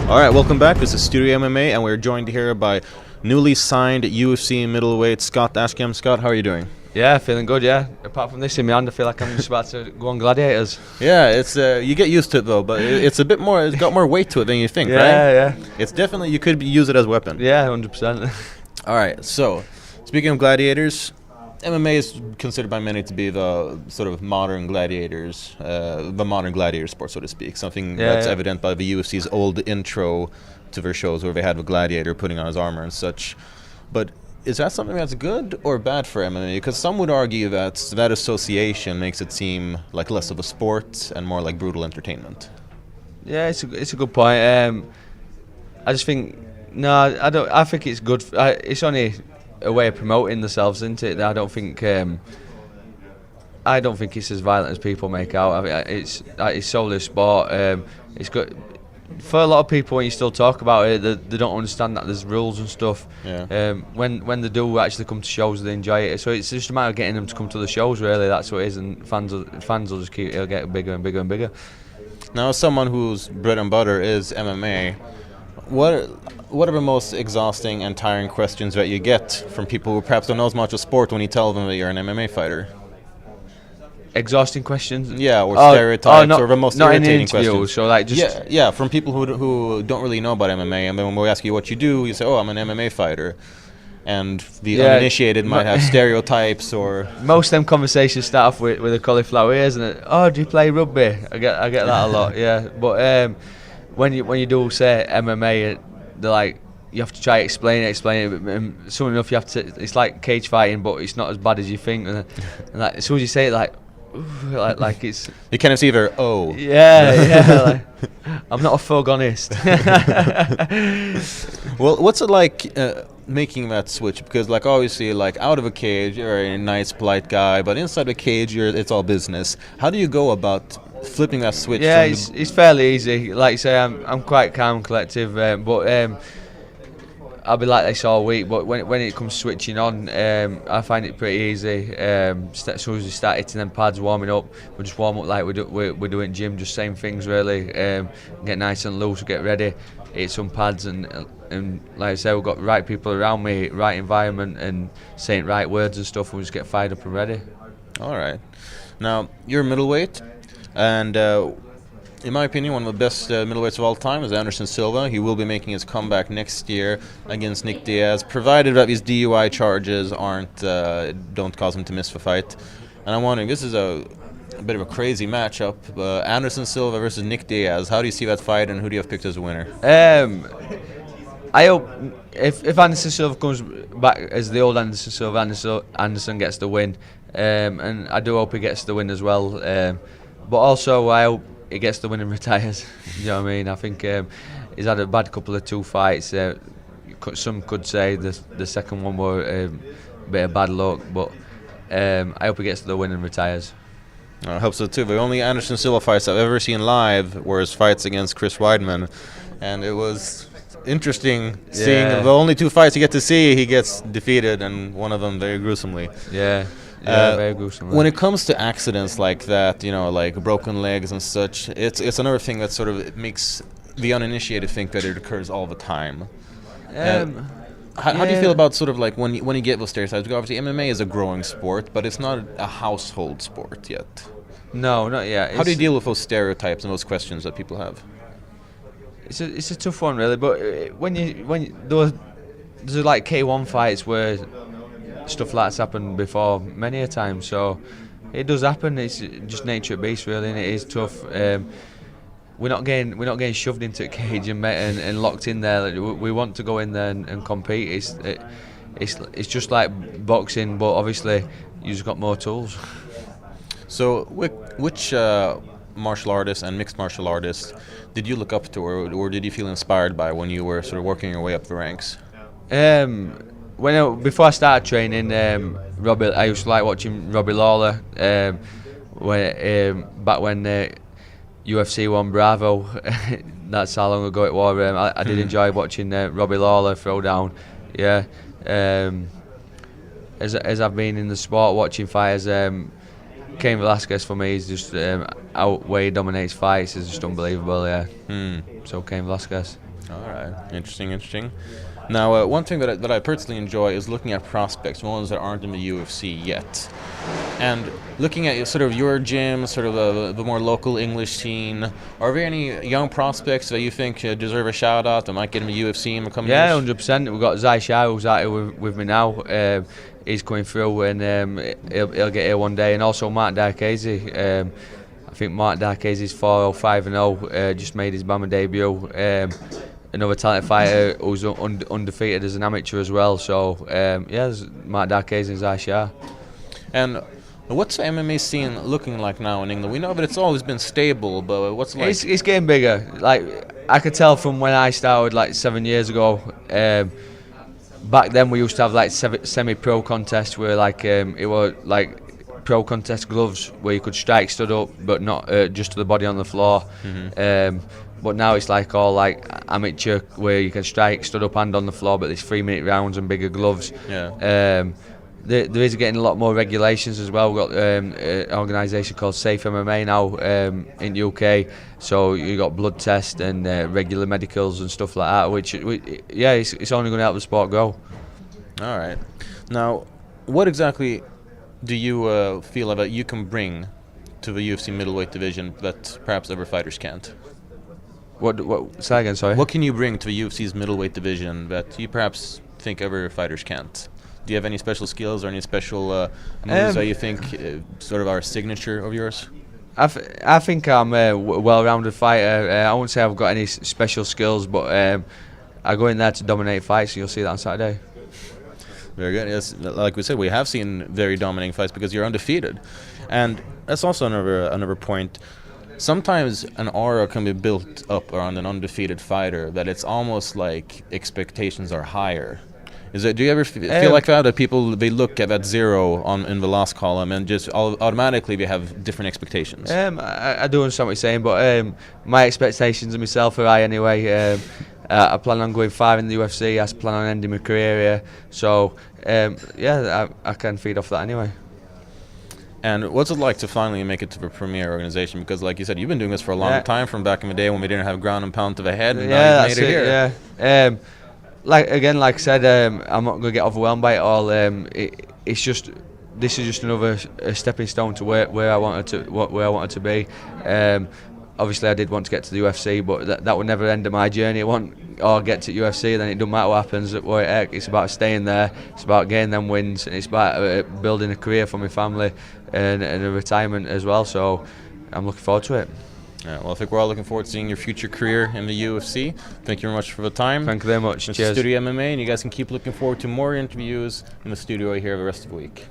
All right, welcome back. This is Studio MMA, and we're joined here by newly signed UFC middleweight Scott Askham. Scott, how are you doing? Yeah, feeling good, yeah. Apart from this in my hand, I feel like I'm just about to go on Gladiators. Yeah, it's you get used to it though, but it's a bit more. It's got more weight to it than you think, right? Yeah. It's definitely you could use it as a weapon. Yeah, 100%. All right, so speaking of gladiators, MMA is considered by many to be the sort of modern gladiators, the modern gladiator sport, so to speak. Something that's evident by the UFC's old intro to their shows, where they had the gladiator putting on his armor and such. But is that something that's good or bad for MMA? Because some would argue that that association makes it seem like less of a sport and more like brutal entertainment. Yeah, it's a good point. I just think I don't. I think it's good. It's only a way of promoting themselves, isn't it? I don't think it's as violent as people make out. I mean, it's solely a sport. It's good for a lot of people. When you still talk about it, they don't understand that there's rules and stuff. Yeah. When they do actually come to shows, they enjoy it. So it's just a matter of getting them to come to the shows. Really, that's what it is. And fans will just it'll get bigger and bigger and bigger. Now, as someone whose bread and butter is MMA, what are the most exhausting and tiring questions that you get from people who perhaps don't know as much of sport when you tell them that you're an MMA fighter? Exhausting questions? Yeah, or stereotypes, or the most not irritating in interviews, questions. So like just yeah, from people who don't really know about MMA, and then when we ask you what you do, you say, "Oh, I'm an MMA fighter," and the uninitiated might have stereotypes or. Most of them conversations start off with a cauliflower ears and oh, do you play rugby? I get that a lot. Yeah, but when you do say MMA, they're like, you have to try to explain it. And soon enough, you have to. It's like cage fighting, but it's not as bad as you think. And like as soon as you say it, like it's. You kind of see their oh. Yeah. Like, I'm not a thug, honest. Well, what's it like making that switch? Because like obviously, like out of a cage, you're a nice, polite guy, but inside the cage, it's all business. How do you go about flipping that switch? Yeah, it's fairly easy. Like you say, I'm quite calm, collective, but I'll be like this all week. But when it comes switching on, I find it pretty easy. As soon as we start hitting them pads, warming up, we just warm up like we're doing gym, just same things really. Get nice and loose, get ready, hit some pads, and like I say, we've got the right people around me, right environment, and saying right words and stuff, and we just get fired up and ready. All right. Now you're a middleweight. And in my opinion, one of the best middleweights of all time is Anderson Silva. He will be making his comeback next year against Nick Diaz, provided that these DUI charges don't cause him to miss the fight. And I'm wondering, this is a bit of a crazy matchup. Anderson Silva versus Nick Diaz. How do you see that fight, and who do you have picked as a winner? I hope if Anderson Silva comes back as the old Anderson Silva, Anderson gets the win, and I do hope he gets the win as well. But also, I hope he gets the win and retires. You know what I mean? I think he's had a bad couple of two fights. Some could say the second one were a bit of bad luck, but I hope he gets the win and retires. I hope so too. The only Anderson Silva fights I've ever seen live were his fights against Chris Weidman, and it was interesting seeing the only two fights you get to see. He gets defeated, and one of them very gruesomely. Yeah, very gruesome. When it comes to accidents like that, like broken legs and such, it's another thing that sort of makes the uninitiated think that it occurs all the time. How do you feel about sort of like when you get those stereotypes? Because obviously MMA is a growing sport, but it's not a household sport yet. No, not yet. How do you deal with those stereotypes and those questions that people have? It's a tough one, really. But there's like K1 fights where stuff like that's happened before many a time, so it does happen. It's just nature of the beast, really, and it is tough. We're not getting shoved into a cage and locked in there. We want to go in there and compete. It's just like boxing, but obviously you just got more tools. So which martial artists and mixed martial artists did you look up to, or did you feel inspired by when you were sort of working your way up the ranks? Before I started training, I used to like watching Robbie Lawler. Back when UFC won Bravo, that's how long ago it was. I did enjoy watching Robbie Lawler throw down. Yeah. As I've been in the sport watching fighters, Cain Velasquez for me is just outweigh dominates fights. Is just unbelievable. Yeah. So Cain Velasquez. All right, interesting. Now, one thing that I personally enjoy is looking at prospects, ones that aren't in the UFC yet, and looking at sort of your gym, sort of the more local English scene. Are there any young prospects that you think deserve a shout out that might get in the UFC in the coming years? Yeah, 100%. We've got Zai Shah, who's out here with me now. He's coming through, and he'll get here one day. And also Mark Darkese. I think Mark Darkese is 4-5-0. Just made his BAMMA debut. Another talented fighter who's undefeated as an amateur as well. So yeah, there's Mark Darkese and Zai Shah. And what's the MMA scene looking like now in England? We know that it's always been stable, but what's it like? It's getting bigger. Like, I could tell from when I started like 7 years ago. Back then we used to have like semi-pro contests where like it was like pro contest gloves where you could strike stood up, but not just to the body on the floor. But now it's like all like amateur where you can strike stood up and on the floor, but there's 3-minute rounds and bigger gloves. Yeah. There is getting a lot more regulations as well. We've got an organisation called Safe MMA now in the UK. So you got blood tests and regular medicals and stuff like that, which yeah, it's only going to help the sport grow. All right. Now, what exactly do you feel that you can bring to the UFC middleweight division that perhaps other fighters can't? What? Say again, sorry. What can you bring to the UFC's middleweight division that you perhaps think other fighters can't? Do you have any special skills or any special moves that you think sort of are a signature of yours? I think I'm a well-rounded fighter. I wouldn't say I've got any special skills, but I go in there to dominate fights, and you'll see that on Saturday. Very good. Yes, like we said, we have seen very dominating fights because you're undefeated, and that's also another point. Sometimes an aura can be built up around an undefeated fighter that it's almost like expectations are higher. Do you ever feel like that people they look at that zero in the loss column and just automatically they have different expectations? I do understand what you're saying, but my expectations of myself are high anyway. I plan on going far in the UFC. I plan on ending my career here. So yeah, I can feed off that anyway. And what's it like to finally make it to the premier organization? Because, like you said, you've been doing this for a long time, from back in the day when we didn't have ground and pound to the head. And now you've made it here. Yeah. Like I said, I'm not going to get overwhelmed by it all. This is just another stepping stone to where I wanted to be. Obviously, I did want to get to the UFC, but that would never end my journey. I want or get to UFC, then it doesn't matter what happens. It's about staying there. It's about getting them wins, and it's about building a career for my family and a retirement as well. So I'm looking forward to it. Yeah, well, I think we're all looking forward to seeing your future career in the UFC. Thank you very much for the time. Thank you very much. Cheers. StudioMMA, and you guys can keep looking forward to more interviews in the studio here the rest of the week.